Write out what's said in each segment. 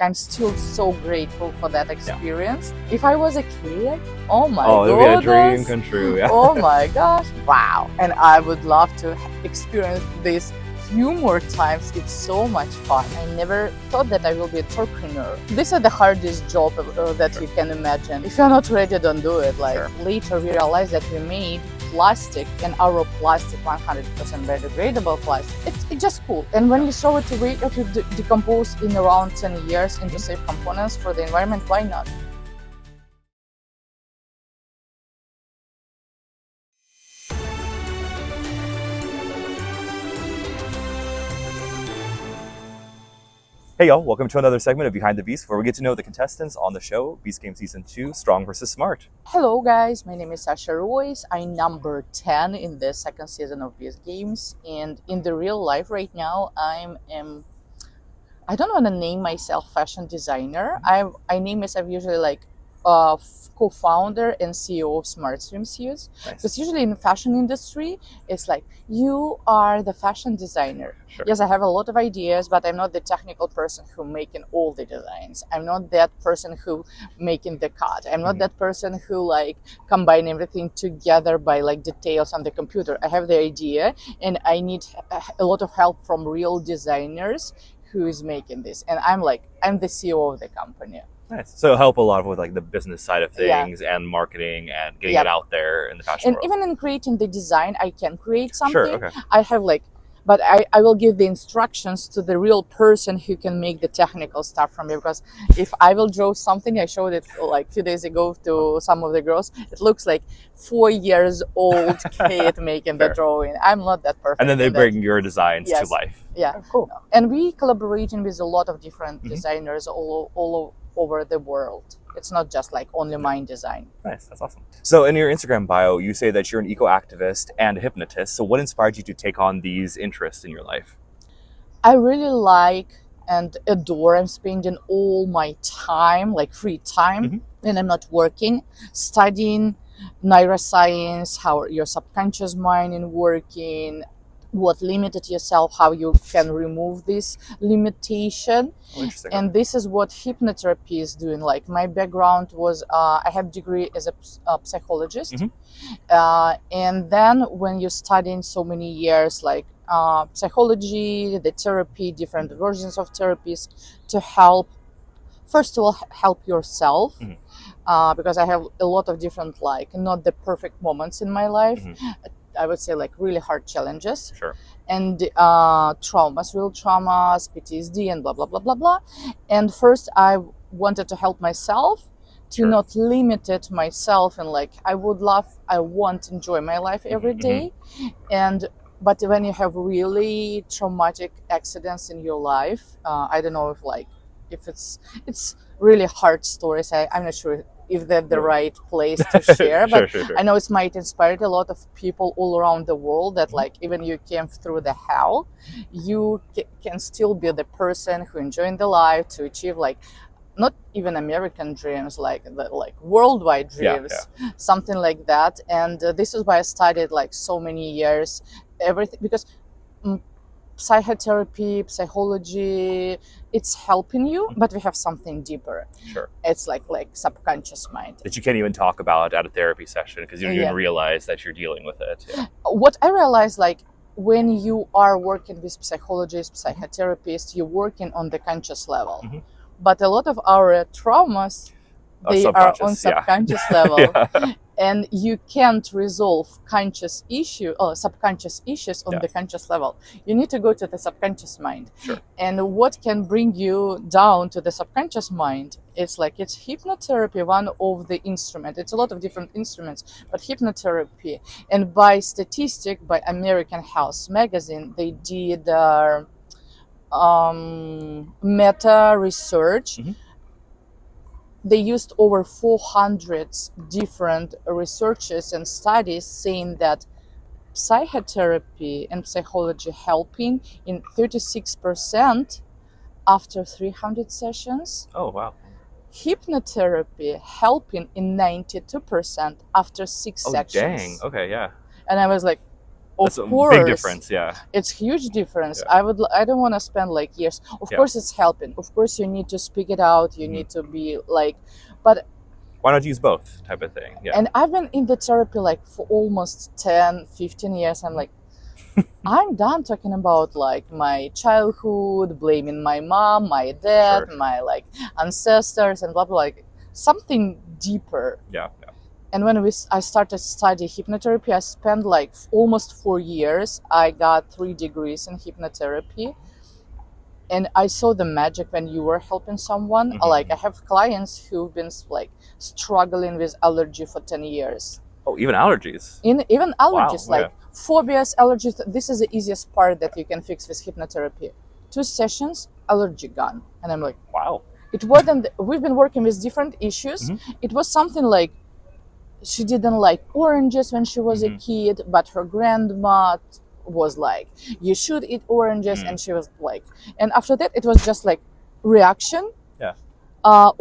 I'm still so grateful for that experience. Yeah. If I was a kid, oh my goodness. It would be a dream come true, yeah. Oh my gosh, wow. And I would love to experience this few more times. It's so much fun. I never thought that I will be an entrepreneur. This is the hardest job that you can imagine. If you're not ready, don't do it. Later we realized that we made plastic, and our plastic 100% biodegradable plastic. It's just cool. And when you throw it away, it will decompose in around 10 years into safe components for the environment. Why not? Hey y'all, welcome to another segment of Behind the Beast, where we get to know the contestants on the show, Beast Game Season 2, Strong vs. Smart. Hello guys, my name is Sasha Royce. I'm number 10 in the second season of Beast Games, and in the real life right now, I don't want to name myself fashion designer. I name myself usually co-founder and CEO of Smart Swimsuits. Nice. Because usually in the fashion industry, it's like, you are the fashion designer. Sure. Yes, I have a lot of ideas, but I'm not the technical person who making all the designs. I'm not that person who making the cut. I'm not that person who combine everything together by details on the computer. I have the idea, and I need a lot of help from real designers who is making this. And I'm the CEO of the company. Nice. So help a lot with the business side of things and marketing and getting it out there in the fashion world. And even in creating the design, I can create something. Sure, okay. I have but I will give the instructions to the real person who can make the technical stuff from me, because if I will draw something, I showed it a few days ago to some of the girls, it looks like 4 years old kid making the drawing. I'm not that perfect. And then they bring your designs to life. Yeah. Oh, cool. And we collaborating with a lot of different designers all over the world. It's not just only mine design. Nice, that's awesome. So in your Instagram bio, you say that you're an eco-activist and a hypnotist. So what inspired you to take on these interests in your life? I really like and adore. I'm spending all my time, free time, when I'm not working, studying neuroscience, how your subconscious mind is working, what limited yourself, how you can remove this limitation. Oh, interesting. And this is what hypnotherapy is doing. My background was I have degree as a psychologist, and then when you're studying so many years psychology, the therapy, different versions of therapies to help, first of all, help yourself, because I have a lot of different not the perfect moments in my life. I would say really hard challenges. Sure. And traumas, real traumas, PTSD, and blah, blah, blah, blah, blah. And first I wanted to help myself to not limit it myself, and I want to enjoy my life every day. But when you have really traumatic accidents in your life, I don't know if it's really hard stories. I'm not sure if that's the right place to share, but sure. I know it might inspire a lot of people all around the world that even you came through the hell, you can still be the person who enjoying the life to achieve not even American dreams, worldwide dreams, something like that. And this is why I studied so many years, everything, because psychotherapy, psychology, it's helping you, but we have something deeper. Sure. It's like subconscious mind. That you can't even talk about at a therapy session because you don't even realize that you're dealing with it. Yeah. What I realized, when you are working with psychologists, psychotherapists, you're working on the conscious level. But a lot of our traumas, they are on subconscious level. And you can't resolve conscious issue or subconscious issues on the conscious level. You need to go to the subconscious mind. Sure. And what can bring you down to the subconscious mind? It's hypnotherapy, one of the instruments. It's a lot of different instruments, but hypnotherapy. And by statistic, by American Health magazine, they did meta research. They used over 400 different researches and studies saying that psychotherapy and psychology helping in 36% after 300 sessions. Oh, wow. Hypnotherapy helping in 92% after 6 sessions. Dang. Okay, yeah. And I was like, Of That's a course, big difference. Yeah. it's huge difference. Yeah. I don't want to spend like years. Of Yeah. course, it's helping. Of course, you need to speak it out. You Mhm. need to be like, but Why not use both type of thing? Yeah. and I've been in the therapy like for almost 10, 15 years. I'm like, I'm done talking about like my childhood, blaming my mom, my dad, Sure. my like ancestors, and blah blah. Like something deeper. Yeah. Yeah. And when I started studying hypnotherapy, I spent like almost 4 years. I got 3 degrees in hypnotherapy, and I saw the magic when you were helping someone. Mhm. Like I have clients who've been like struggling with allergy for 10 years. Oh, even allergies. Even allergies, Wow, like phobias, allergies. This is the easiest part that you can fix with hypnotherapy. 2 sessions, allergy gone. And I'm like, Wow. it wasn't. We've been working with different issues. Mhm. It was something like she didn't like oranges when she was a Mhm. kid, but her grandma was like, you should eat oranges. Mm. And she was like, and after that, it was just like reaction Yeah.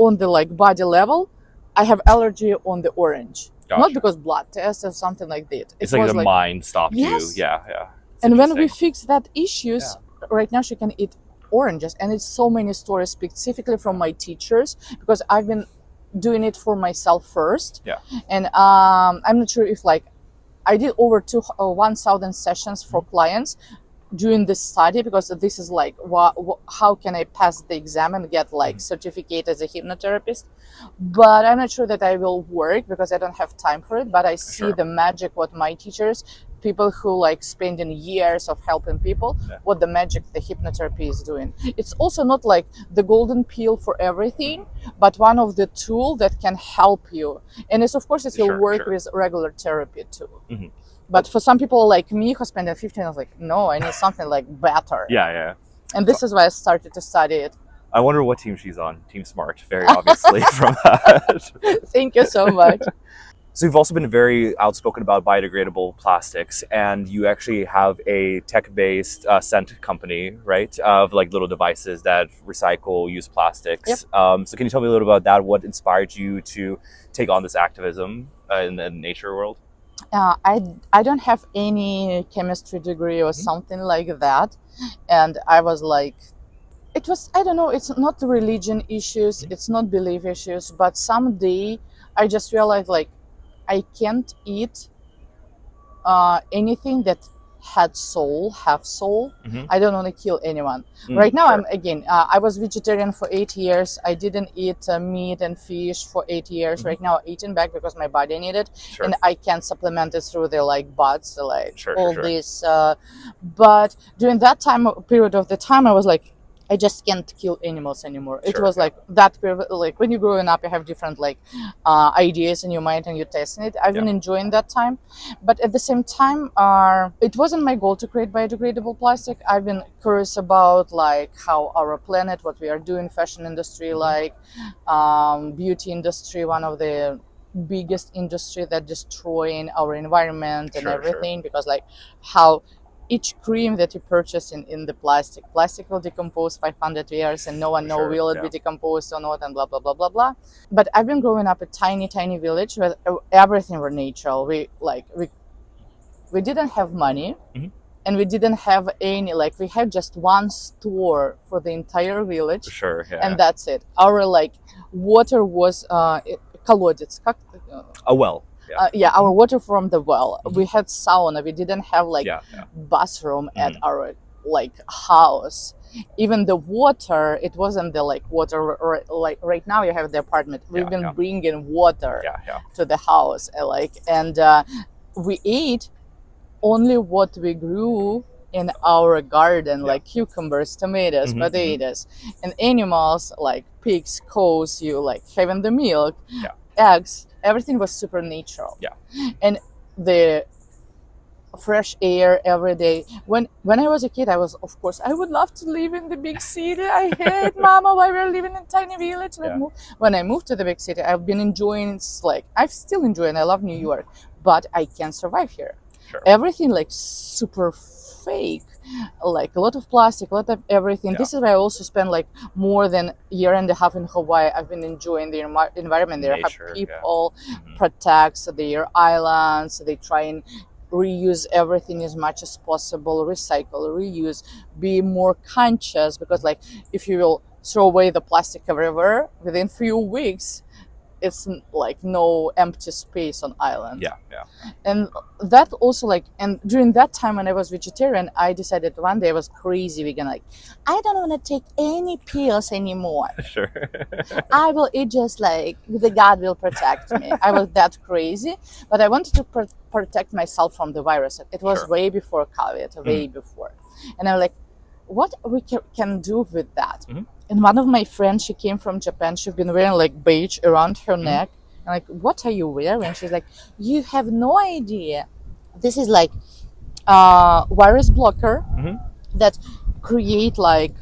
on the like body level. I have allergy on the orange. Not Gotcha. because blood test or something like that. It's It like was the mind stopped Yes. you. Yeah. Yeah. It's and when we interesting. fix that issues, right now she can eat oranges. And it's so many stories specifically from my teachers, because I've been doing it for myself first. Yeah. And I'm not sure if like I did over 1,000 sessions for clients during this study, because this is like how can I pass the exam and get like certificate as a hypnotherapist. But I'm not sure that I will work because I don't have time for it. But I see Sure. the magic what my teachers, people who like spending years of helping people, Yeah. what the magic the hypnotherapy is doing. It's also not like the golden pill for everything, but one of the tool that can help you. And it's of course it will Sure, work sure. with regular therapy too. Mhm. But for some people like me who spent 15, I was like, no, I need something like better. Yeah. Yeah. And this is why I started to study it. I wonder what team she's on. Team Smart, very obviously from that. Thank you so much. So you've also been very outspoken about biodegradable plastics, and you actually have a tech-based scent company, right? Of like little devices that recycle used plastics. Yep. So can you tell me a little about that? What inspired you to take on this activism in the nature world? I don't have any chemistry degree or something like that. And I was like, it was, I don't know, it's not religion issues, it's not belief issues, but someday I just realized like I can't eat anything that have soul. Mhm. I don't want to kill anyone. Right now, Sure. I was vegetarian for 8 years. I didn't eat meat and fish for 8 years. Right now, I'm eating back because my body needed, Sure. and I can supplement it through the like buds, like Sure, all sure. this. But during that period of the time, I was like, I just can't kill animals anymore. It Sure, was yeah. like that period, like when you're growing up, you have different like ideas in your mind and you're testing it. I've been enjoying that time, but at the same time, it wasn't my goal to create biodegradable plastic. I've been curious about like how our planet, what we are doing, fashion industry, like beauty industry, one of the biggest industry that destroying our environment and Sure, sure. everything, because like how each cream that you purchase in the plastic will decompose 500 years and no one know Sure, will it yeah. be decomposed or not, and blah blah blah blah blah. But I've been growing up a tiny village where everything were natural. We didn't have money. Mhm. And we didn't have any, like we had just one store for the entire village, Sure, yeah. and that's it. Our like water was колодец, A well. Yeah. our water from the well. We had sauna. We didn't have like Yeah. bathroom at our like house. Even the water, it wasn't the like water like right now you have the apartment. We've been bringing water Yeah. to the house, and we ate only what we grew in our garden, like cucumbers, tomatoes, potatoes, and animals like pigs, cows. You like having the milk, eggs. Everything was super natural. Yeah. And the fresh air every day. When I was a kid, I was, of course, I would love to live in the big city. I hate mama why we're living in tiny village. When I moved to the big city, I've been enjoying, it's like I'm still enjoying, I love New York, but I can't survive here. Sure. Everything like super fake, like a lot of plastic, a lot of everything. This is why I also spent like more than a year and a half in Hawaii. I've been enjoying the environment there. Nature, Have people protects their islands. They try and reuse everything as much as possible, recycle, reuse, be more conscious, because like if you will throw away the plastic everywhere, within few weeks it's like no empty space on island. Yeah, yeah. And that also like, and during that time when I was vegetarian, I decided one day I was crazy vegan, like I don't want to take any pills anymore. Sure. I will eat just like the God will protect me. I was that crazy, but I wanted to protect myself from the virus. It was Sure. way before COVID, way before. And I'm like, what we can do with that? And one of my friends, she came from Japan. She's been wearing like beige around her neck. And like, what are you wearing? She's like, you have no idea. This is like virus blocker that create like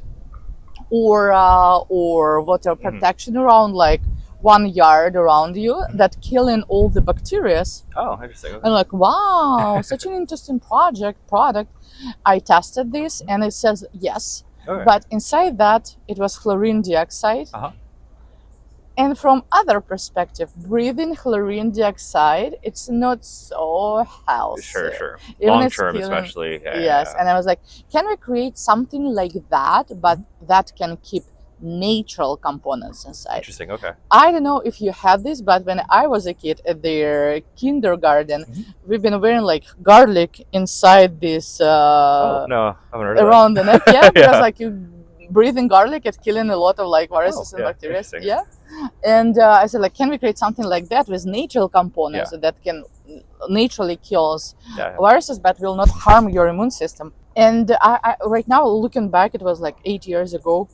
aura or water protection around like 1 yard around you that killing all the bacteria. Oh, interesting. Okay. And like, wow, such an interesting product. I tested this and it says yes. Okay. But inside that, it was chlorine dioxide. And from other perspective, breathing chlorine dioxide, it's not so healthy. Sure. Even Long it's term, killing- especially. Yeah, yes. yeah. And I was like, can we create something like that, but that can keep natural components inside? Interesting. Okay. I don't know if you had this, but when I was a kid at their kindergarten, we've been wearing like garlic inside this Oh, no, I haven't heard of around the neck. Yeah, because Yeah. like you breathing garlic, it's killing a lot of like viruses and yeah, bacteria. interesting. Yeah. And I said, like, can we create something like that with natural components that can naturally kills viruses but will not harm your immune system? And I right now, looking back, it was like 8 years ago.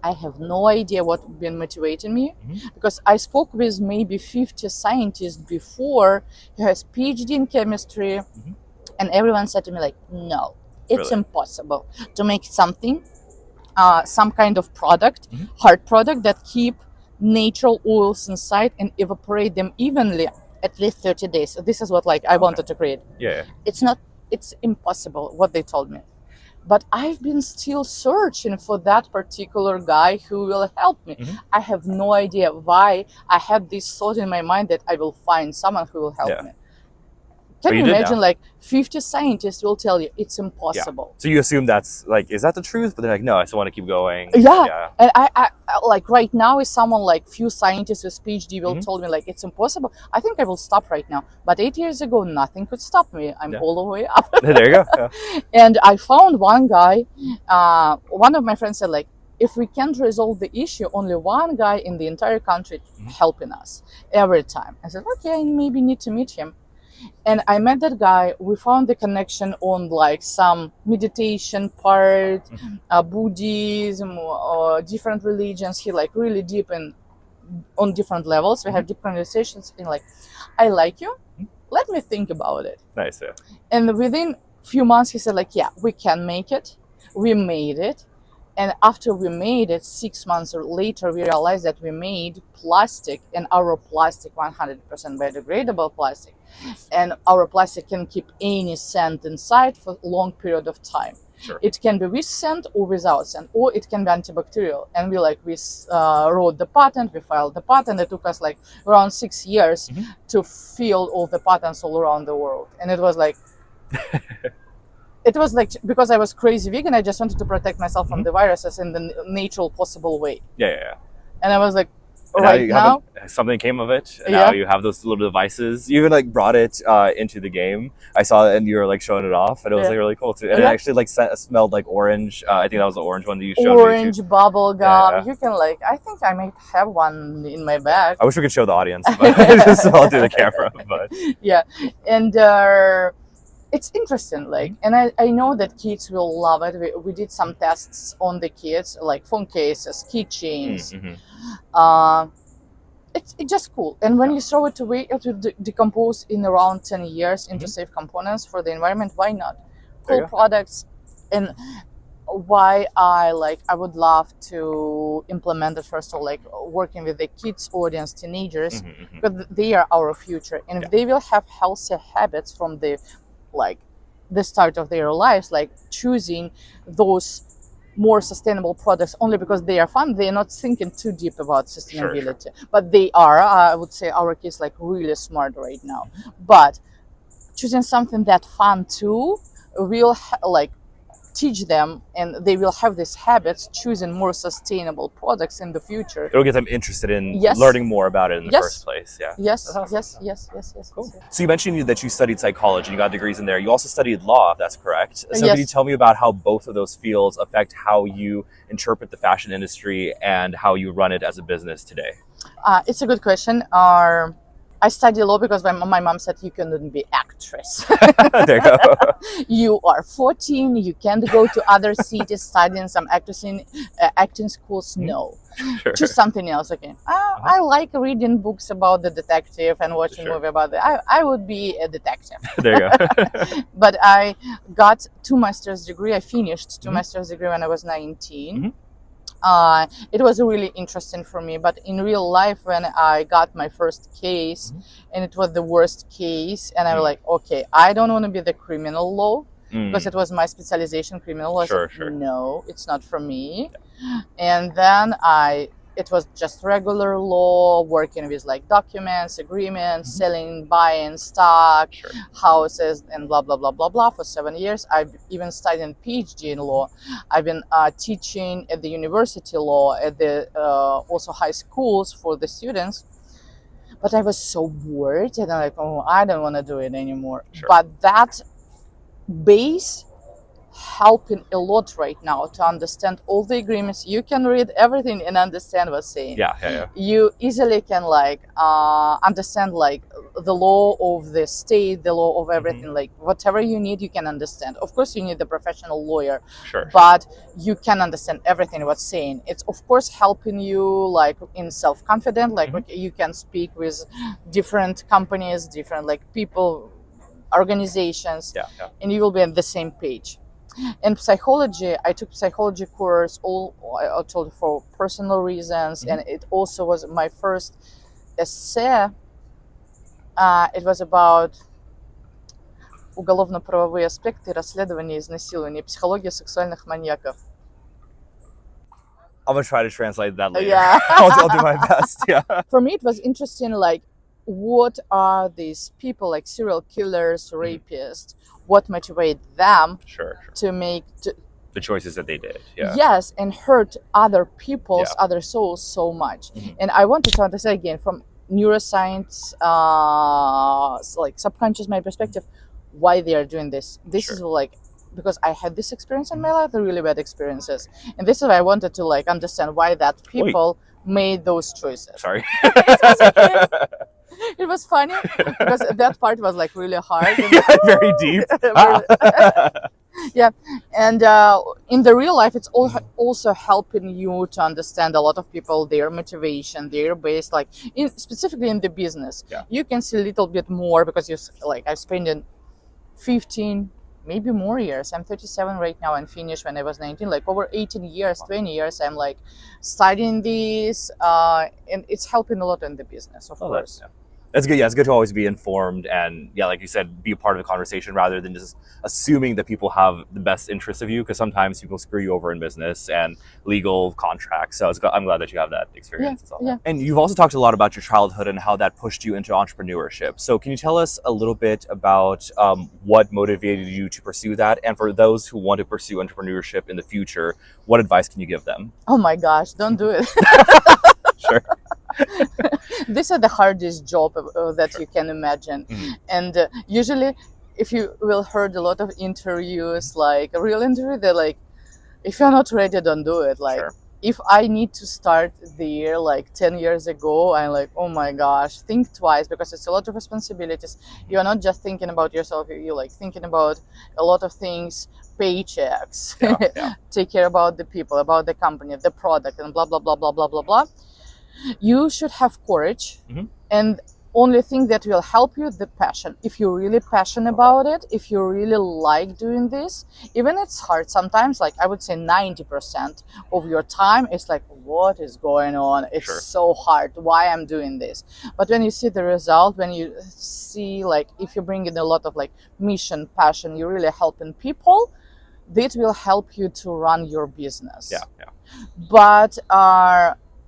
I have no idea what been motivating me, because I spoke with maybe 50 scientists before who has PhD in chemistry, and everyone said to me like, no, it's impossible to make something, some kind of product, hard product that keep natural oils inside and evaporate them evenly at least 30 days. So this is what like I wanted to create. Yeah. It's impossible what they told me. But I've been still searching for that particular guy who will help me. I have no idea why I had this thought in my mind that I will find someone who will help me. Can you imagine like 50 scientists will tell you it's impossible? So you assume that's like, is that the truth? But they're like, no, I still want to keep going. Yeah. And I like right now is someone like few scientists with PhD will told me like it's impossible. I think I will stop right now. But 8 years ago, nothing could stop me. I'm all the way up. There you go. Yeah. And I found one guy, one of my friends said like, if we can't resolve the issue, only one guy in the entire country helping us every time. I said, okay, I maybe need to meet him. And I met that guy. We found the connection on like some meditation part, Buddhism, different religions. He like really deep in on different levels. We have deep conversations in like, I like you. Let me think about it. Nice. Yeah. And within few months, he said like, yeah, we can make it. We made it. And after we made it, 6 months later, we realized that we made plastic, and our plastic, 100% biodegradable plastic. And our plastic can keep any scent inside for a long period of time. Sure. It can be with scent or without scent, or it can be antibacterial. And we wrote the patent, we filed the patent. It took us like around 6 years to fill all the patents all around the world. And it was like... It was like, because I was crazy vegan, I just wanted to protect myself from the viruses in the natural possible way. Yeah. And I was like, and now something came of it. And now you have those little devices. You even like brought it into the game. I saw it and you were like showing it off, and it was like really cool too. And it actually like smelled like orange. I think that was the orange one that you showed me. Orange bubble gum. You can like, I think I might have one in my bag. I wish we could show the audience, but just all through the camera. But yeah, and it's interesting, like, and I know that kids will love it. We did some tests on the kids, like phone cases, keychains. It's just cool. And when you throw it away, it will decompose in around 10 years into safe components for the environment. Why not? Cool products. And why I would love to implement it, first of all, like working with the kids audience, teenagers, because they are our future. And if they will have healthy habits from the start of their lives, like choosing those more sustainable products only because they are fun, they're not thinking too deep about sustainability. But they are, I would say, our kids like really smart right now. But choosing something that fun too will like teach them, and they will have these habits choosing more sustainable products in the future. It'll get them interested in Yes. learning more about it in the Yes. first place. Yeah. Yes, That's awesome. yes. Cool. So you mentioned that you studied psychology, you got degrees in there. You also studied law, if that's correct. So Yes. can you tell me about how both of those fields affect how you interpret the fashion industry and how you run it as a business today? It's a good question. I studied law because my mom said you couldn't be actress. There you go. You are 14. You can't go to other cities studying some acting schools. No, Sure. choose something else. Okay. I like reading books about the detective and watching Sure. movie about it. I would be a detective. There you go. But I got 2 master's degree. I finished 2 Mhm. master's degree when I was 19. Mhm. It was really interesting for me, but in real life, when I got my first case, and it was the worst case, and I was like, okay, I don't want to be the criminal law, because it was my specialization, criminal law. Sure, I said, sure. no, it's not for me. And then it was just regular law, working with like documents, agreements, selling, buying stock, Sure. houses, and blah blah blah blah blah for 7 years. I've even studied a PhD in law. I've been teaching at the university law at the also high schools for the students. But I was so bored, and I'm like, oh, I don't want to do it anymore. Sure. But that base helping a lot right now to understand all the agreements. You can read everything and understand what's saying. Yeah. You easily can like understand like the law of the state, the law of everything. Like whatever you need, you can understand. Of course, you need a professional lawyer, Sure. but you can understand everything what's saying. It's of course helping you like in self-confidence. Like okay, you can speak with different companies, different like people, organizations, and you will be on the same page. And psychology, I took psychology course all I told for personal reasons, and it also was my first essay. It was about уголовно-правовые аспекты расследования изнасилования, психология сексуальных маньяков. I'm gonna try to translate that later. Yeah. I'll do my best. Yeah. For me, it was interesting. Like, what are these people, like serial killers, rapists? What motivate them Sure. to make The choices that they did. Yeah. yes, and hurt other people's other souls so much. And I wanted to understand again from neuroscience, like subconscious mind perspective, why they are doing this. This is like because I had this experience in my life, the really bad experiences, and this is why I wanted to like understand why that people made those choices. Sorry. It was funny because that part was like really hard. Yeah, very deep. Yeah, and in the real life, it's also helping you to understand a lot of people, their motivation, their base, like specifically in the business. You can see a little bit more because you like I've spent 15, maybe more years. I'm 37 right now and finished when I was 19, like over 18 years, 20 years. I'm like studying this, and it's helping a lot in the business, of course. That's good. Yeah, it's good to always be informed and, like you said, be a part of the conversation rather than just assuming that people have the best interest of you, because sometimes people screw you over in business and legal contracts. So I'm glad that you have that experience as well. Yeah. And you've also talked a lot about your childhood and how that pushed you into entrepreneurship. So can you tell us a little bit about what motivated you to pursue that? And for those who want to pursue entrepreneurship in the future, what advice can you give them? Oh my gosh, don't do it. Sure. This is the hardest job that you can imagine. And usually if you will heard a lot of interviews, like a real interview, they're like, if you're not ready, don't do it. Like if I need to start there like 10 years ago, I'm like, oh my gosh, think twice, because it's a lot of responsibilities. You're not just thinking about yourself, you're like thinking about a lot of things, paychecks, take care about the people, about the company, the product, and blah, blah, blah, blah, blah, blah, blah. You should have courage, and only thing that will help you, the passion. If you're really passionate about it, if you really like doing this, even it's hard sometimes, like I would say 90% of your time is like, what is going on? It's so hard. Why I'm doing this? But when you see the result, when you see like, if you bring in a lot of like mission, passion, you're really helping people, that will help you to run your business. But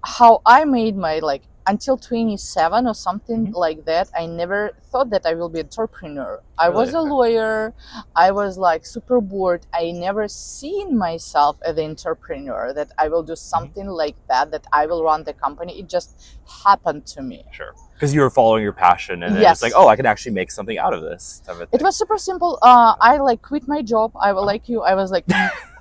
how I made my like until 27 or something like that, I never thought that I will be an entrepreneur. I was a lawyer. I was like super bored. I never seen myself as an entrepreneur, that I will do something like that I will run the company. It just happened to me. Sure. Because you were following your passion, and then Yes. it's like, oh, I can actually make something out of this type of thing. It was super simple. I like quit my job. I was like you. I was like,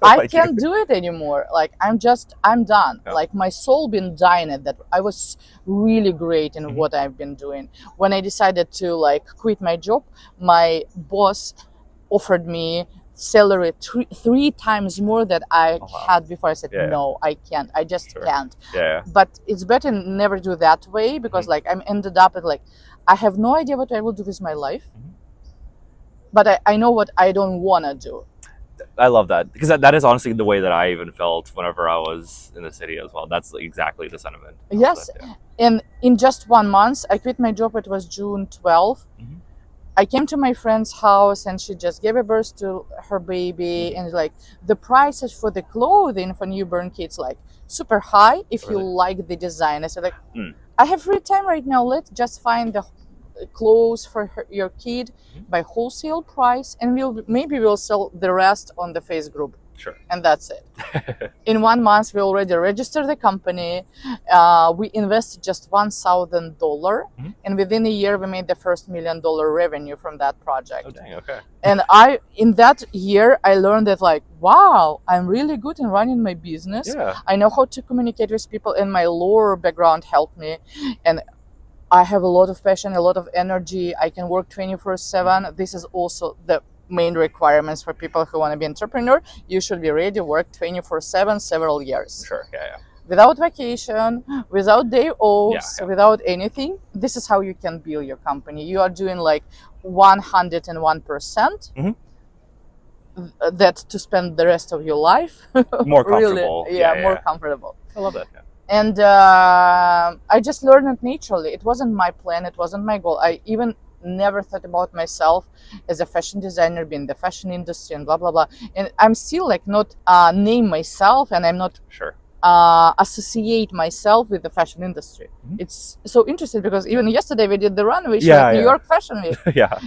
I Like can't you. do it anymore. Like I'm done. Yeah. Like my soul been dying at that. I was really great in what I've been doing. When I decided to like quit my job, my boss offered me salary three times more that I had before. I said, no, I can't. I just can't. Yeah. But it's better never do that way, because like I'm ended up at like, I have no idea what I will do with my life, but I know what I don't want to do. I love that, because that is honestly the way that I even felt whenever I was in the city as well. That's exactly the sentiment. Yes. And in just 1 month, I quit my job. It was June 12th. I came to my friend's house and she just gave a birth to her baby, and like the prices for the clothing for newborn kids like super high if you like the design. I said like, I have free time right now. Let's just find the clothes for your kid by wholesale price, and we'll sell the rest on the face group. Sure. And that's it. In 1 month, we already registered the company. We invested just $1,000, and within a year, we made the first $1 million revenue from that project. Oh, dang, okay. And in that year, I learned that like, wow, I'm really good in running my business. Yeah. I know how to communicate with people, and my lawyer background helped me. And I have a lot of passion, a lot of energy. I can work 24/7. This is also the main requirements for people who want to be an entrepreneur. You should be ready to work 24/7 several years. Sure. Yeah. Without vacation, without day offs, without anything. This is how you can build your company. You are doing like 101%. That to spend the rest of your life. More comfortable. Really, more comfortable. I love that. Yeah. And I just learned it naturally. It wasn't my plan. It wasn't my goal. I even never thought about myself as a fashion designer, being in the fashion industry and blah, blah, blah. And I'm still like not name myself, and I'm not associate myself with the fashion industry. It's so interesting because even yesterday we did the runway show at New York Fashion Week.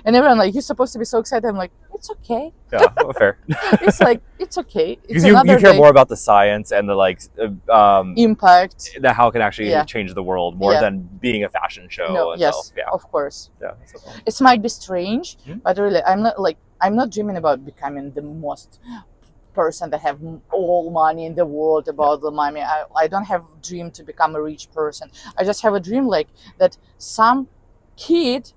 And everyone like, you're supposed to be so excited. I'm like, it's okay. Yeah, fair. It's like, it's okay. It's you care more about the science and the like impact, that how it can actually change the world more than being a fashion show. No, itself. Yes, of course. Yeah, that's so cool. It might be strange, but really, I'm not dreaming about becoming the most person that have all money in the world about the money. I don't have a dream to become a rich person. I just have a dream like that some kid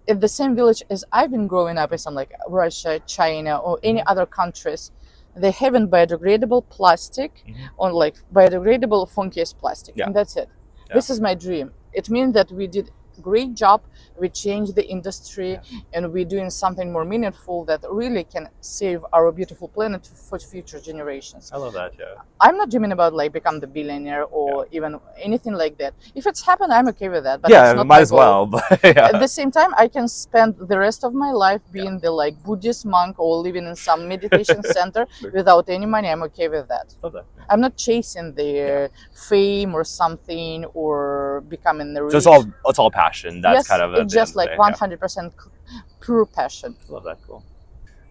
in the same village as I've been growing up in, some like Russia, China, or any other countries, they haven't biodegradable plastic on like biodegradable funkiest plastic, and that's it. This is my dream. It means that we did a great job. We changed the industry, and we're doing something more meaningful that really can save our beautiful planet for future generations. I love that. Yeah. I'm not dreaming about like become the billionaire or even anything like that. If it's happened, I'm okay with that. But yeah, it's not might as well. But at the same time, I can spend the rest of my life being the like Buddhist monk or living in some meditation center without any money. I'm okay with that. Love that. I'm not chasing the fame or something or becoming the rich. So it's all passion. That's kind of it's just like 100% pure passion. Love that. Cool.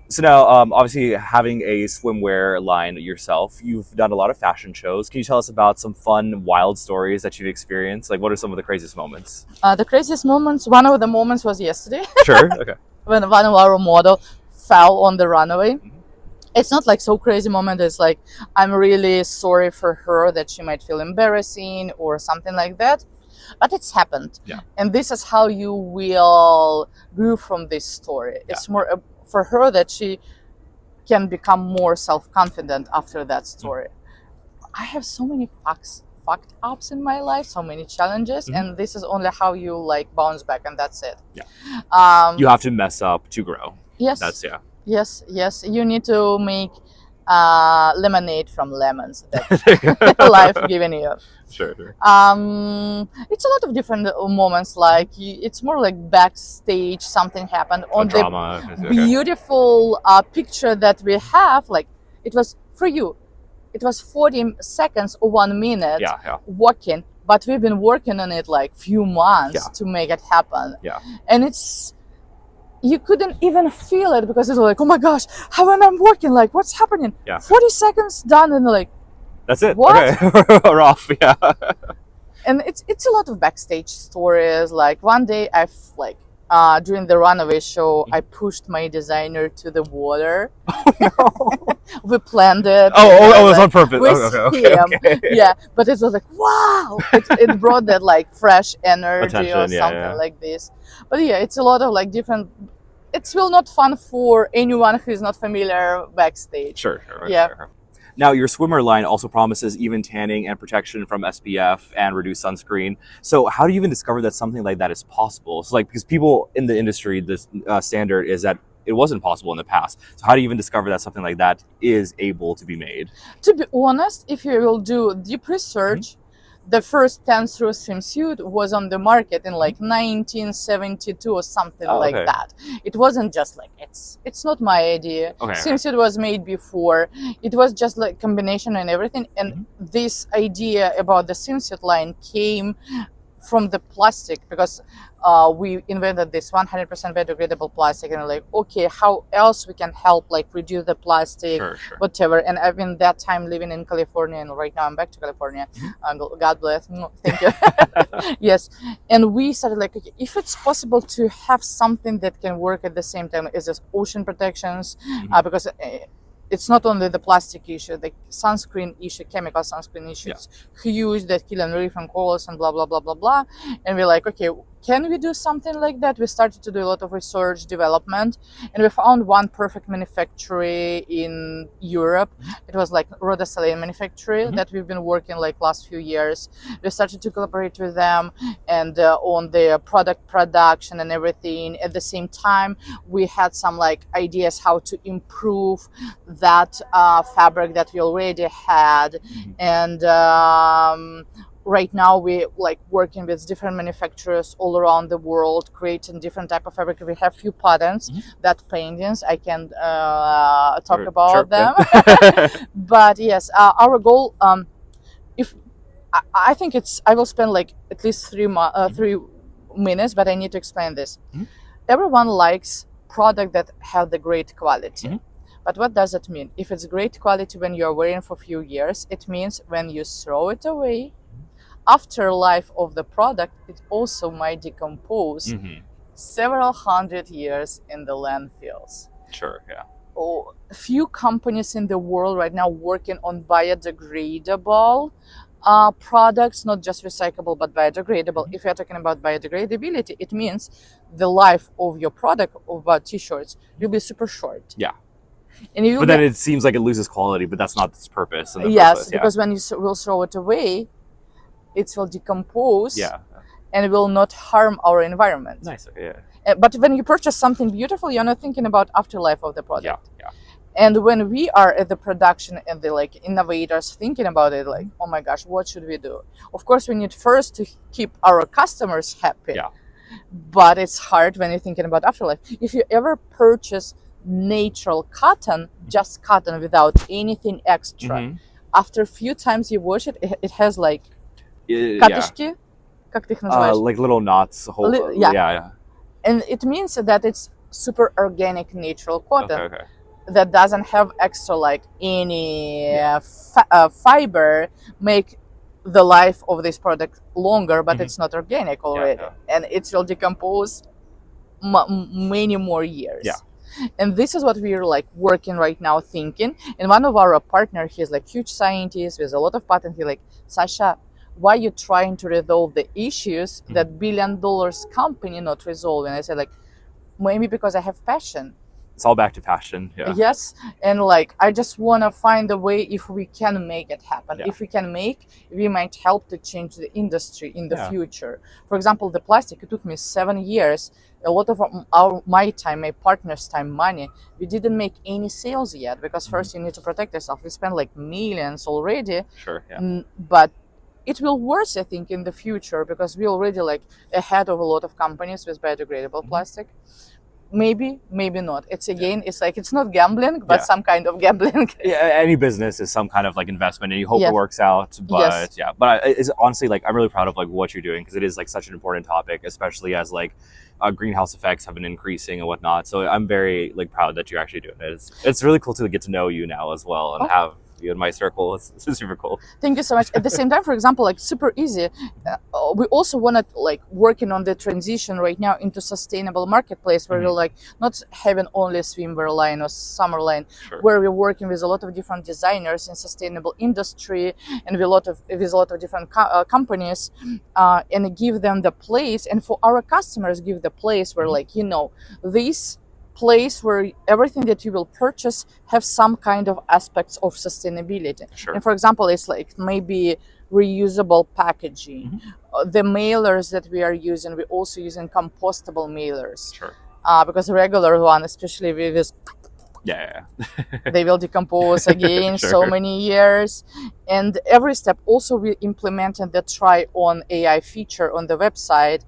So now, obviously, having a swimwear line yourself, you've done a lot of fashion shows. Can you tell us about some fun, wild stories that you've experienced? Like, what are some of the craziest moments? The craziest moments, one of the moments was yesterday. Sure, okay. When one of our model fell on the runway. It's not like so crazy moment. It's like, I'm really sorry for her that she might feel embarrassing or something like that. But it's happened. Yeah. And this is how you will grow from this story. It's more for her that she can become more self-confident after that story. I have so many fucked ups in my life, so many challenges, and this is only how you like bounce back, and that's it. Yeah. You have to mess up to grow. Yes. That's Yes. You need to make lemonade from lemons that life given you. Sure. It's a lot of different moments. Like it's more like backstage. Something happened on drama. The beautiful picture that we have. Like it was for you. It was 40 seconds or 1 minute walking but we've been working on it like few months to make it happen. And it's, you couldn't even feel it because it's like, oh my gosh, how am I working? Like, what's happening? 40 seconds done, and like, that's it. What? Okay. We're off. Yeah. And it's a lot of backstage stories. Like one day I've like during the runaway show, I pushed my designer to the water. We planned it. Oh, it was like, on purpose. Okay. Yeah, but it was like, wow, it brought that like fresh energy attention, or something like this. But yeah, it's a lot of like different. It's still not fun for anyone who is not familiar backstage. Sure. Yeah. Sure. Now, your swimmer line also promises even tanning and protection from SPF and reduced sunscreen. So how do you even discover that something like that is possible? So, like, because people in the industry, this standard is that it wasn't possible in the past. So how do you even discover that something like that is able to be made? To be honest, if you will do deep research, the first tan-through swimsuit was on the market in like 1972 or something like that. It wasn't just like, it's not my idea. Swimsuit was made before. It was just like combination and everything. And this idea about the swimsuit line came from the plastic, because we invented this 100% biodegradable plastic, and like, okay, how else we can help like reduce the plastic, whatever. And I've been that time living in California, and right now I'm back to California. God bless. Thank you. Yes. And we started like, okay, if it's possible to have something that can work at the same time as this ocean protections, because it's not only the plastic issue, the sunscreen issue, chemical sunscreen issues, huge, that kill and reef and corals and blah, blah, blah, blah, blah. And we're like, okay, can we do something like that? We started to do a lot of research development, and we found one perfect manufacturer in Europe. It was like Rhode Island manufacturer that we've been working like last few years. We started to collaborate with them and on the product production and everything. At the same time, we had some like ideas how to improve that fabric that we already had. And right now we like working with different manufacturers all around the world, creating different type of fabric. We have few patterns that paintings I can talk about them. But yes, our goal, if I think it's, I will spend like at least 3 minutes, but I need to explain this. Everyone likes product that have the great quality. But what does it mean? If it's great quality when you're wearing for a few years, it means when you throw it away, afterlife of the product, it also might decompose several hundred years in the landfills. Few companies in the world right now working on biodegradable products, not just recyclable, but biodegradable. If you're talking about biodegradability, it means the life of your product, of t-shirts, will be super short. And you but then it seems like it loses quality, but that's not its purpose. Yes, because when you will throw it away, it will decompose and it will not harm our environment. But when you purchase something beautiful, you're not thinking about afterlife of the product. And when we are at the production and the like innovators thinking about it, like, oh my gosh, what should we do? Of course, we need first to keep our customers happy. But it's hard when you're thinking about afterlife. If you ever purchase natural cotton, just cotton without anything extra, after a few times you wash it, it has like катышки, как ты их называешь? Like little knots. And it means that it's super organic natural cotton that doesn't have extra like any fiber, make the life of this product longer, but it's not organic already. And it will decompose many more years. And this is what we're like working right now, thinking. And one of our partners, he's like huge scientist with a lot of patents. He's like, Sasha, why are you trying to resolve the issues that $1 billion company not resolving? I said like, maybe because I have passion. It's all back to passion. Yes. And like, I just want to find a way if we can make it happen. If we can make, we might help to change the industry in the future. For example, the plastic, it took me 7 years. A lot of my time, my partner's time, money, we didn't make any sales yet because first you need to protect yourself. We spent like millions already. But it will worse, I think, in the future because we already like ahead of a lot of companies with biodegradable plastic. maybe, maybe not. It's again, it's like it's not gambling, but some kind of gambling. Yeah, any business is some kind of like investment, and you hope Yes. it works out. But Yes. yeah, but it's honestly like I'm really proud of like what you're doing because it is like such an important topic, especially as like greenhouse effects have been increasing and whatnot. So I'm very like proud that you're actually doing it. It's really cool to get to know you now as well and have you in my circle. It's super cool. Thank you so much. At the same time, for example, like super easy. We also want to like working on the transition right now into sustainable marketplace where we're like not having only swimwear line or summer line, where we're working with a lot of different designers in sustainable industry and with a lot of different companies, and give them the place, and for our customers give the place where like this place where everything that you will purchase have some kind of aspects of sustainability. And for example, it's like maybe reusable packaging. The mailers that we are using, we're also using compostable mailers. Because regular one, especially with this, they will decompose again so many years. And every step also we implemented the try on AI feature on the website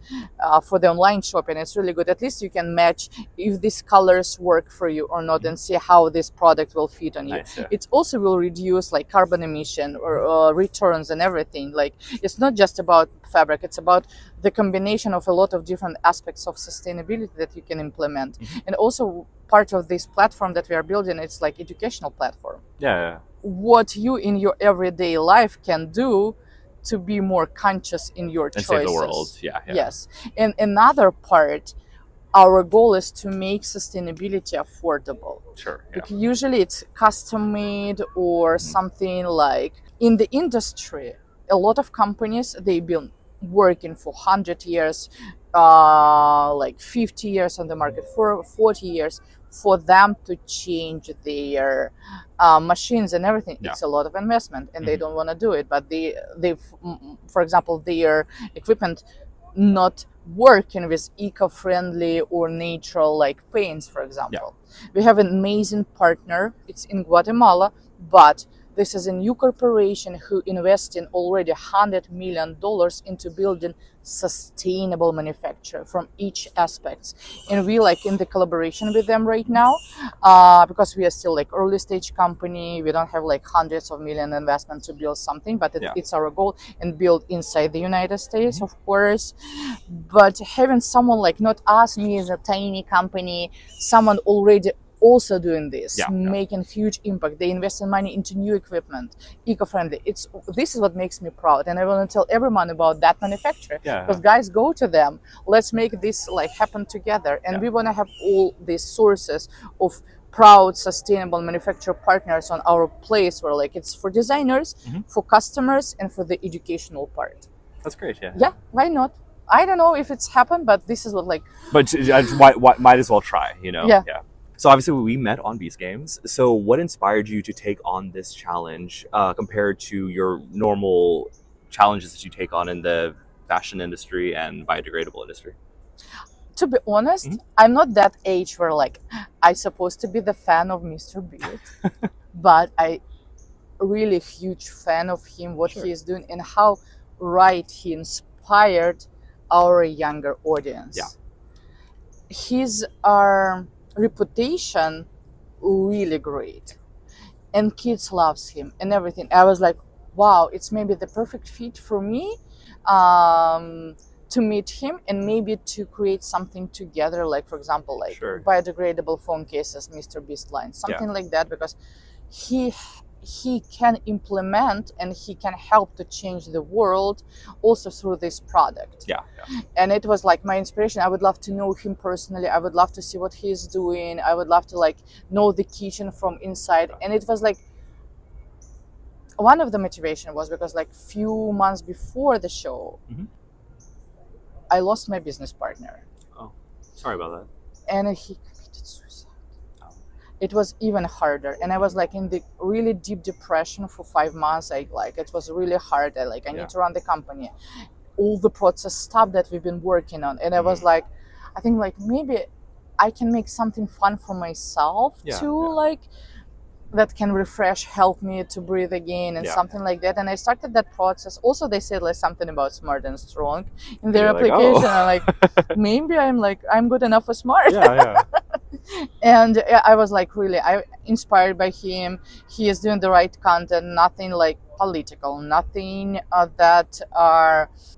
for the online shopping. It's really good. At least you can match if these colors work for you or not and see how this product will fit on you. It also will reduce like carbon emission or returns and everything. Like it's not just about fabric, it's about the combination of a lot of different aspects of sustainability that you can implement. And also part of this platform that we are building, it's like educational platform. What you in your everyday life can do to be more conscious in your choices. Save the world. Yes. And another part, our goal is to make sustainability affordable. Like usually it's custom made or something like in the industry, a lot of companies, they've been working for 100 years, like 50 years on the market, for 40 years. For them to change their machines and everything, it's a lot of investment, and they don't want to do it. But they, for example, their equipment not working with eco-friendly or natural like paints, for example. We have an amazing partner. It's in Guatemala, but this is a new corporation who invested already $100 million into building sustainable manufacture from each aspects. And we like in the collaboration with them right now, because we are still like early stage company. We don't have like hundreds of million investment to build something, but it's our goal, and build inside the United States, of course. But having someone like not us, me as a tiny company, someone already also doing this, making huge impact. They invest in money into new equipment, eco-friendly. This is what makes me proud, and I want to tell everyone about that manufacturer. Because guys, go to them. Let's make this like happen together, and we want to have all these sources of proud, sustainable manufacturer partners on our place, where like it's for designers, for customers, and for the educational part. That's great. Yeah. Why not? I don't know if it's happened, but this is what like. But might as well try. So obviously we met on Beast Games. So what inspired you to take on this challenge compared to your normal challenges that you take on in the fashion industry and biodegradable industry? To be honest, I'm not that age where like I supposed to be the fan of Mr. Beast, but I really huge fan of him, what he is doing, and how right he inspired our younger audience. His reputation really great, and kids loves him and everything. I was like, wow, it's maybe the perfect fit for me to meet him and maybe to create something together, like for example like biodegradable phone cases, Mr. Beast line, something like that, because he can implement and he can help to change the world also through this product. And it was like my inspiration. I would love to know him personally. I would love to see what he's doing. I would love to like know the kitchen from inside. And it was like one of the motivation was because like few months before the show, I lost my business partner. Oh, sorry about that. And he committed suicide. It was even harder, and I was like in the really deep depression for 5 months. It was really hard. I need to run the company, all the process stuff that we've been working on, and I was like, I think like maybe I can make something fun for myself too, like that can refresh, help me to breathe again, and Yeah. something like that. And I started that process. Also, they said like something about smart and strong in And their you're like, application. oh. I'm like, maybe I'm good enough for smart. Yeah. And I was like, really, I inspired by him. He is doing the right content, nothing like political, nothing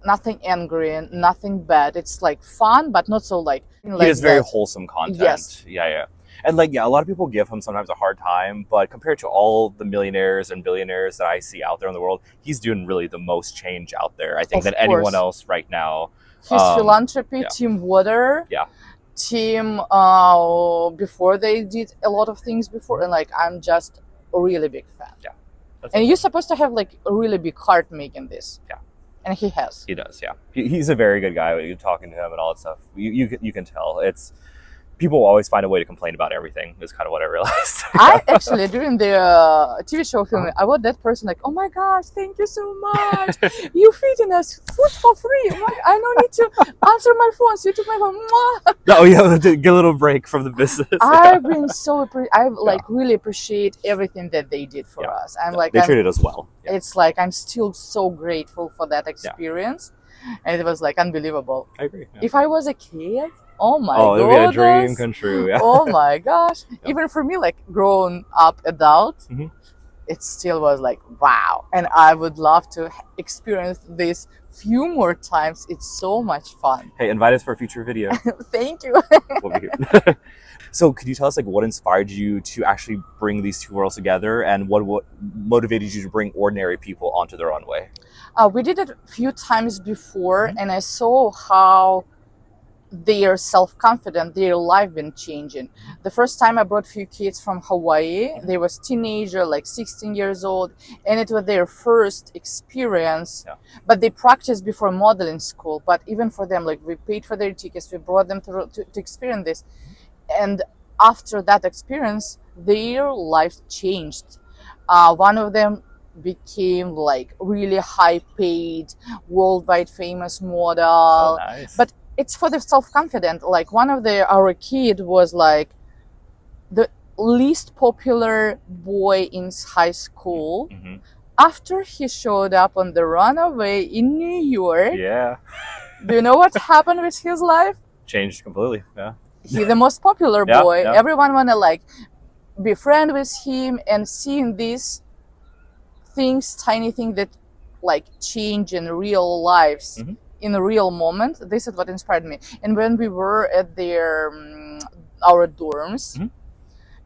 nothing angry, nothing bad. It's like fun, but not so like He does very that. wholesome content. Yes. Yeah. And like, yeah, a lot of people give him sometimes a hard time, but compared to all the millionaires and billionaires that I see out there in the world, he's doing really the most change out there, I think, Of than anyone course. else right now. His philanthropy, yeah. Team Water, Yeah. Team before they did a lot of things before, and like I'm just a really big fan. Yeah. And you're supposed to have like a really big heart making this. Yeah. And he has. He does, yeah. He's a very good guy. You're talking to him and all that stuff. You can tell. It's people always find a way to complain about everything. Is kind of what I realized. I actually during the TV show filming, I was that person like, oh my gosh, thank you so much. You feeding us food for free. I don't need to answer my phone. So you took my phone. Mwah. Oh yeah, get a little break from the business. I've been so really appreciate everything that they did for us. They treated us well. Yeah. It's like I'm still so grateful for that experience, and it was like unbelievable. I agree. Yeah. If I was a kid, oh my god, it would be a dream come true. Yeah. Oh my gosh! Even for me, like grown up adult, it still was like wow, and I would love to experience this few more times. It's so much fun. Hey, invite us for a future video. Thank you. We'll be here. So could you tell us like what inspired you to actually bring these two worlds together, and what motivated you to bring ordinary people onto their own way? We did it a few times before, and I saw how their self-confidence, their life been changing. The first time I brought few kids from Hawaii, they was teenager, like 16 years old, and it was their first experience. But they practiced before modeling school. But even for them, like we paid for their tickets, we brought them to experience this. And after that experience, their life changed. One of them became like really high paid, worldwide famous model. Oh, nice. But it's for the self-confident. Like one of our kid was like the least popular boy in high school. After he showed up on the runway in New York, do you know what happened with his life? Changed completely. Yeah. He's the most popular boy. Everyone wanna like be friend with him, and seeing these things, tiny things that like change in real lives in a real moment. This is what inspired me. And when we were at our dorms,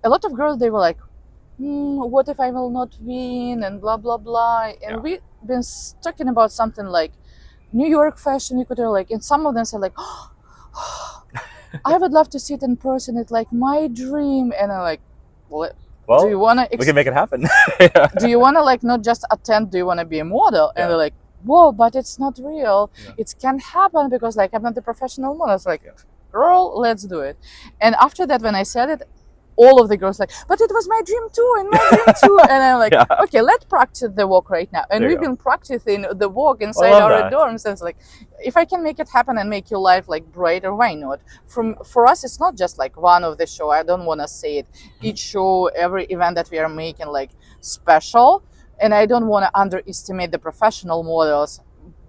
a lot of girls, they were like, what if I will not win, and blah blah blah. And we've been talking about something like New York Fashion Week, like, and some of them said like, I would love to see it in person. It's like my dream. And I'm like, well, do you want to? We can make it happen. Do you want to like not just attend? Do you want to be a model? And they're like, whoa, but it's not real. It can happen because like I'm not a professional model. It's like, girl, let's do it. And after that, when I said it, all of the girls like, but it was my dream too, and my dream too. And I'm like, okay, let's practice the walk right now. And we've been practicing the walk inside our dorms. And it's like, if I can make it happen and make your life like brighter, why not? For us, it's not just like one of the show. I don't want to say it. Each show, every event that we are making like special. And I don't want to underestimate the professional models,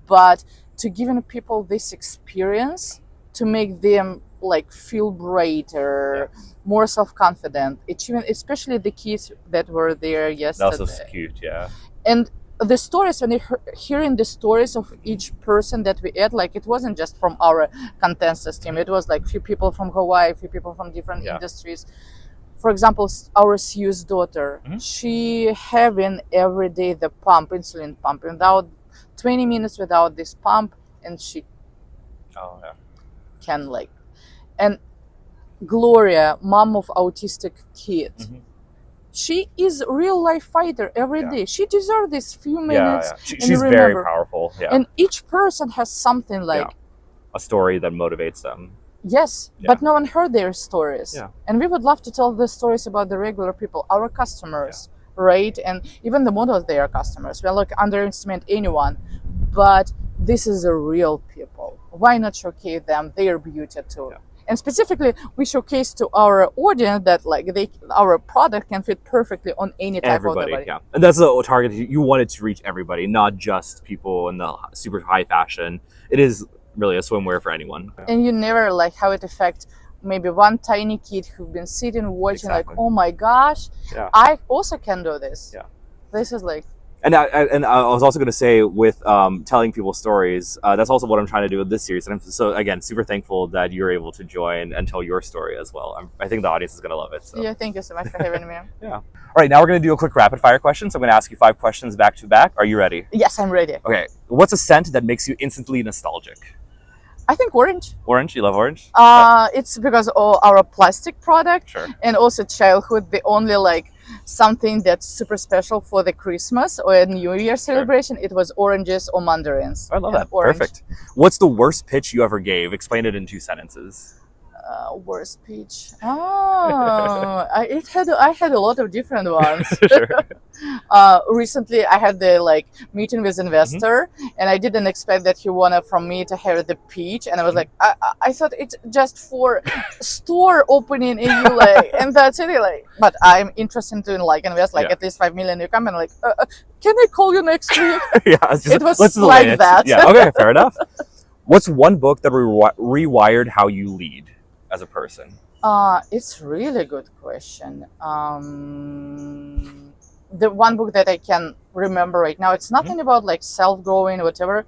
but to giving people this experience to make them like feel brighter, more self-confident, especially the kids that were there yesterday. That was so cute, And the stories, when you're hearing the stories of each person that we had, like it wasn't just from our contestants team. It was like few people from Hawaii, few people from different industries. For example, our Sue's daughter, she having every day the insulin pump, without 20 minutes without this pump, and she can like. And Gloria, mom of autistic kid, she is real life fighter every day. She deserves this few minutes. She's very powerful. And each person has something like a story that motivates them. Yes, but no one heard their stories. And we would love to tell the stories about the regular people, our customers, right? And even the models, they are customers. We are like underestimate anyone, but this is a real people. Why not showcase them, their beauty too? And specifically, we showcase to our audience that like our product can fit perfectly on any type Everybody, of the body. yeah. And that's the target. You want it to reach everybody, not just people in the super high fashion. It is really a swimwear for anyone. And you never like how it affects maybe one tiny kid who've been sitting watching Exactly. like, oh my gosh, Yeah. I also can do this. Yeah. This is like. And I was also going to say with telling people stories, that's also what I'm trying to do with this series. And I'm so, again, super thankful that you're able to join and tell your story as well. I think the audience is going to love it. So. Yeah, thank you so much for having me. Yeah. All right, now we're going to do a quick rapid fire question. So I'm going to ask you 5 questions back to back. Are you ready? Yes, I'm ready. Okay. What's a scent that makes you instantly nostalgic? I think orange. Orange? You love orange? It's because of our plastic product, Sure. and also childhood. The only like something that's super special for the Christmas or a New Year celebration, it was oranges or mandarins. I love Yeah, that. orange. Perfect. What's the worst pitch you ever gave? Explain it in 2 sentences. Worst pitch. I had a lot of different ones. Sure. Recently, I had the like meeting with investor, and I didn't expect that he wanted from me to have the pitch, and I was like, I thought it's just for store opening in you, like, and that's it, like. But I'm interested to like invest like at least 5 million. You come and like, can I call you next week? Yeah, just, it was let's like delay it. that. Yeah. Okay. Fair enough. What's one book that rewired how you lead as a person? It's really good question. The one book that I can remember right now, it's nothing about like self-growing, whatever.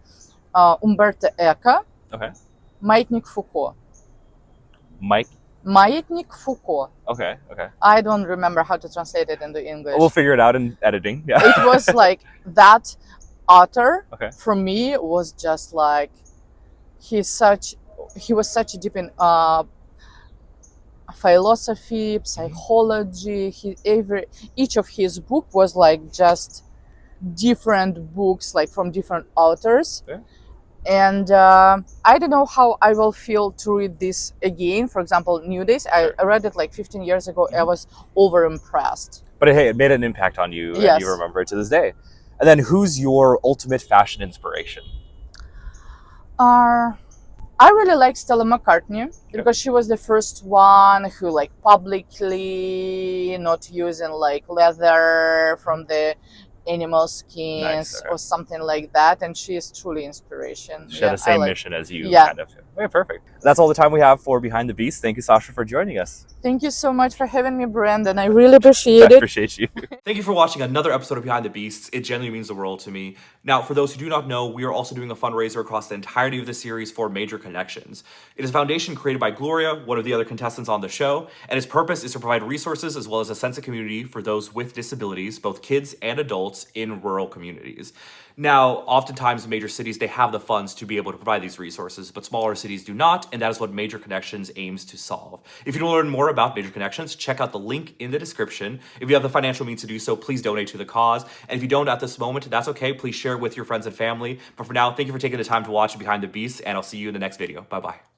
Umberto Eco. Okay. Маятник Фуко. Маятник Фуко. Okay. Okay. I don't remember how to translate it into English. We'll figure it out in editing. Yeah. It was like that author Okay. for me was just like he was such a deep in philosophy, psychology. Each of his book was like just different books, like from different authors. Yeah. And I don't know how I will feel to read this again. For example, New Days. I read it like 15 years ago. I was over impressed. But hey, it made an impact on you, Yes. and you remember it to this day. And then, who's your ultimate fashion inspiration? I really like Stella McCartney because she was the first one who like publicly not using like leather from the animal skins Nice, okay. or something like that, and she is truly inspiration. She had the same mission as you, Yeah. kind of. Okay, perfect. That's all the time we have for Behind the Beast. Thank you, Sasha, for joining us. Thank you so much for having me, Brandon. I really appreciate I it. appreciate you. Thank you for watching another episode of Behind the Beasts. It genuinely means the world to me. Now, for those who do not know, we are also doing a fundraiser across the entirety of the series for Major Connections. It is a foundation created by Gloria, one of the other contestants on the show, and its purpose is to provide resources as well as a sense of community for those with disabilities, both kids and adults, in rural communities. Now, oftentimes major cities, they have the funds to be able to provide these resources, but smaller cities do not, and that is what Major Connections aims to solve. If you want to learn more about Major Connections, check out the link in the description. If you have the financial means to do so, please donate to the cause. And if you don't at this moment, that's okay. Please share it with your friends and family. But for now, thank you for taking the time to watch Behind the Beast, and I'll see you in the next video. Bye-bye.